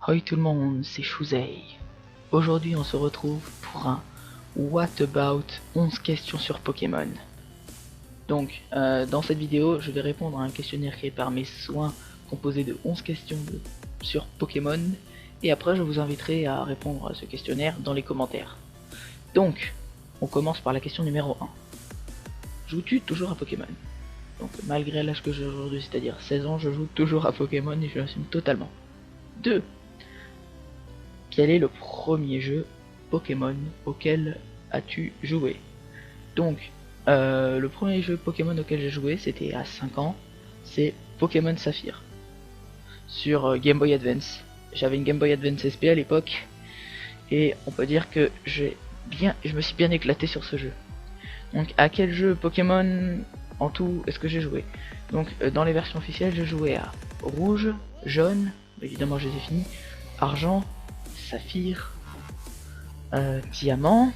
Hoi tout le monde, c'est Chouzei. Aujourd'hui on se retrouve pour un What About 11 questions sur Pokémon. Donc dans cette vidéo je vais répondre à un questionnaire créé par mes soins composé de 11 questions sur Pokémon. Et après je vous inviterai à répondre à ce questionnaire dans les commentaires. Donc on commence par la question numéro 1. Joues-tu toujours à Pokémon? Donc malgré l'âge que j'ai aujourd'hui, c'est-à-dire 16 ans, je joue toujours à Pokémon et je l'assume totalement. 2. Quel est le premier jeu Pokémon auquel as-tu joué? Donc, le premier jeu Pokémon auquel j'ai joué, c'était à 5 ans, c'est Pokémon Saphir. Sur Game Boy Advance. J'avais une Game Boy Advance SP à l'époque, et on peut dire que je me suis bien éclaté sur ce jeu. Donc, à quel jeu Pokémon en tout est-ce que j'ai joué? Donc, dans les versions officielles, j'ai joué à Rouge, Jaune, évidemment je les ai finis, Argent, Saphir, Diamant,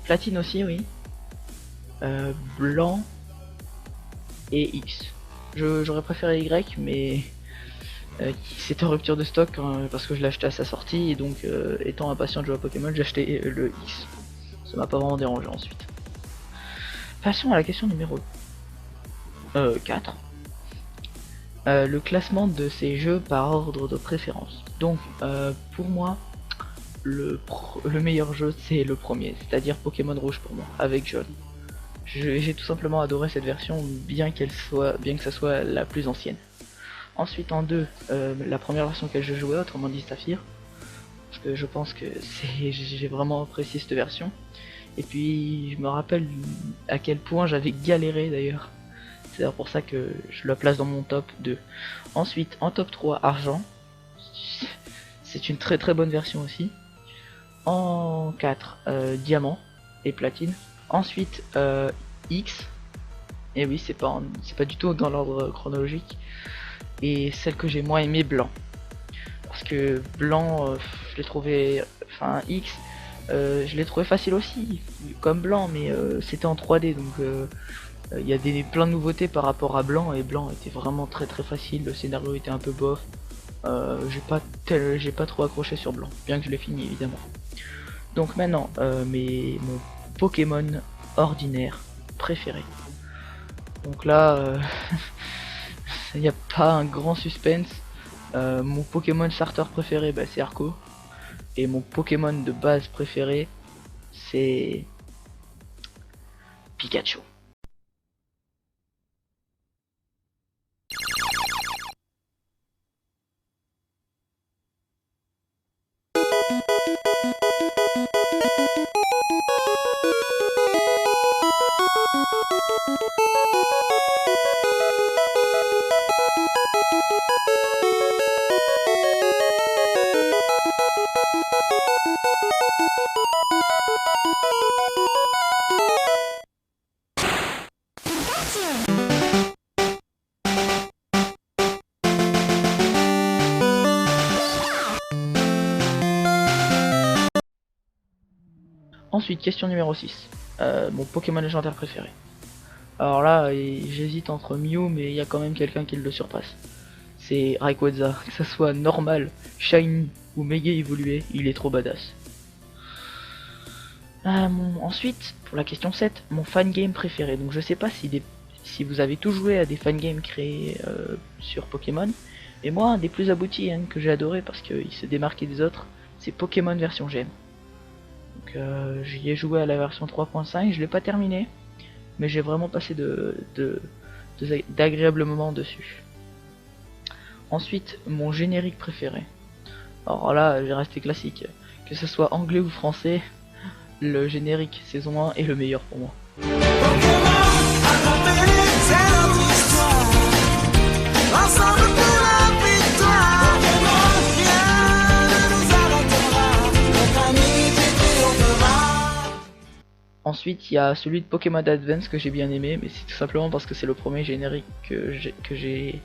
Platine aussi, oui, Blanc et X. J'aurais préféré Y, mais c'était en rupture de stock parce que je l'ai acheté à sa sortie, et donc étant impatient de jouer à Pokémon, j'ai acheté le X. Ça m'a pas vraiment dérangé ensuite. Passons à la question numéro 4. Le classement de ces jeux par ordre de préférence. Donc pour moi, le meilleur jeu c'est le premier, c'est-à-dire Pokémon Rouge pour moi, avec Jaune. J'ai tout simplement adoré cette version, bien que ça soit la plus ancienne. Ensuite en 2, la première version que je jouais, autrement dit Saphir, parce que je pense que j'ai vraiment apprécié cette version. Et puis je me rappelle à quel point j'avais galéré d'ailleurs. C'est pour ça que je la place dans mon top 2. Ensuite en top 3, Argent. C'est une très bonne version aussi. En 4, Diamant et Platine. Ensuite X. Et oui, c'est pas du tout dans l'ordre chronologique. Et celle que j'ai moins aimé, Blanc. Parce que Blanc, je l'ai trouvé... Enfin, X, je l'ai trouvé facile aussi, comme Blanc, mais c'était en 3D, donc il y a plein de nouveautés par rapport à Blanc, et Blanc était vraiment très facile, le scénario était un peu bof. J'ai pas trop accroché sur Blanc, bien que je l'ai fini évidemment. Donc maintenant, mon Pokémon ordinaire préféré. Donc là, il n'y a pas un grand suspense. Mon Pokémon starter préféré, bah, c'est Arco. Et mon Pokémon de base préféré, c'est Pikachu. Ensuite, question numéro 6. Mon Pokémon légendaire préféré. Alors là, j'hésite entre Mew, mais il y a quand même quelqu'un qui le surpasse. C'est Rayquaza. Que ça soit normal, shiny ou méga évolué, il est trop badass. Ensuite, pour la question 7, mon fangame préféré. Donc je sais pas si vous avez tous joué à des fangames créés sur Pokémon. Et moi, un des plus aboutis que j'ai adoré parce qu'il se démarquait des autres, c'est Pokémon version GM. Donc j'y ai joué à la version 3.5, je l'ai pas terminé, mais j'ai vraiment passé d'agréables moments dessus. Ensuite, mon générique préféré. Alors là, j'ai resté classique. Que ce soit anglais ou français, le générique saison 1 est le meilleur pour moi. Ensuite, il y a celui de Pokémon Advance que j'ai bien aimé, mais c'est tout simplement parce que c'est le premier générique que j'ai...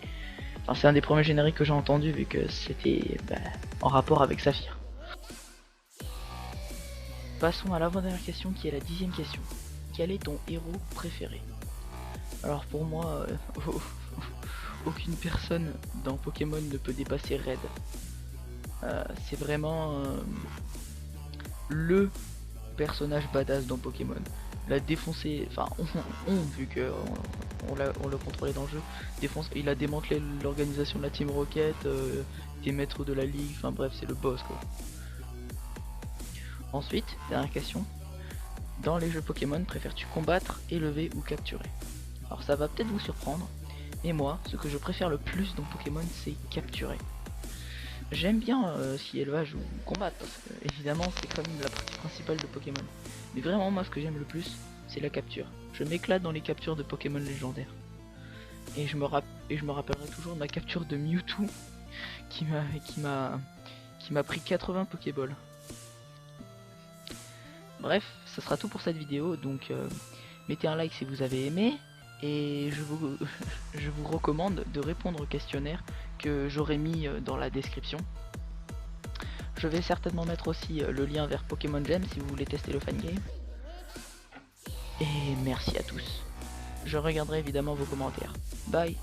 Enfin, c'est un des premiers génériques que j'ai entendu, vu que c'était en rapport avec Saphir. Passons à l'avant-dernière question, qui est la 10e question. Quel est ton héros préféré? Alors pour moi, aucune personne dans Pokémon ne peut dépasser Red. C'est vraiment le personnage badass dans Pokémon. Il a défoncé, enfin vu que on l'a contrôlé dans le jeu, il a démantelé l'organisation de la Team Rocket, des maîtres de la ligue, enfin bref c'est le boss quoi. Ensuite, dernière question, dans les jeux Pokémon, préfères-tu combattre, élever ou capturer? Alors ça va peut-être vous surprendre, mais moi, ce que je préfère le plus dans Pokémon, c'est capturer. J'aime bien si élevage ou combattre, parce que évidemment c'est quand même la partie principale de Pokémon. Mais vraiment moi ce que j'aime le plus, c'est la capture. Je m'éclate dans les captures de Pokémon légendaires. Et je me rappellerai toujours de ma capture de Mewtwo qui m'a pris 80 Pokéballs. Bref, ça sera tout pour cette vidéo, donc mettez un like si vous avez aimé, et je vous recommande de répondre au questionnaire que j'aurai mis dans la description. Je vais certainement mettre aussi le lien vers Pokémon Gem si vous voulez tester le fangame. Et merci à tous. Je regarderai évidemment vos commentaires. Bye.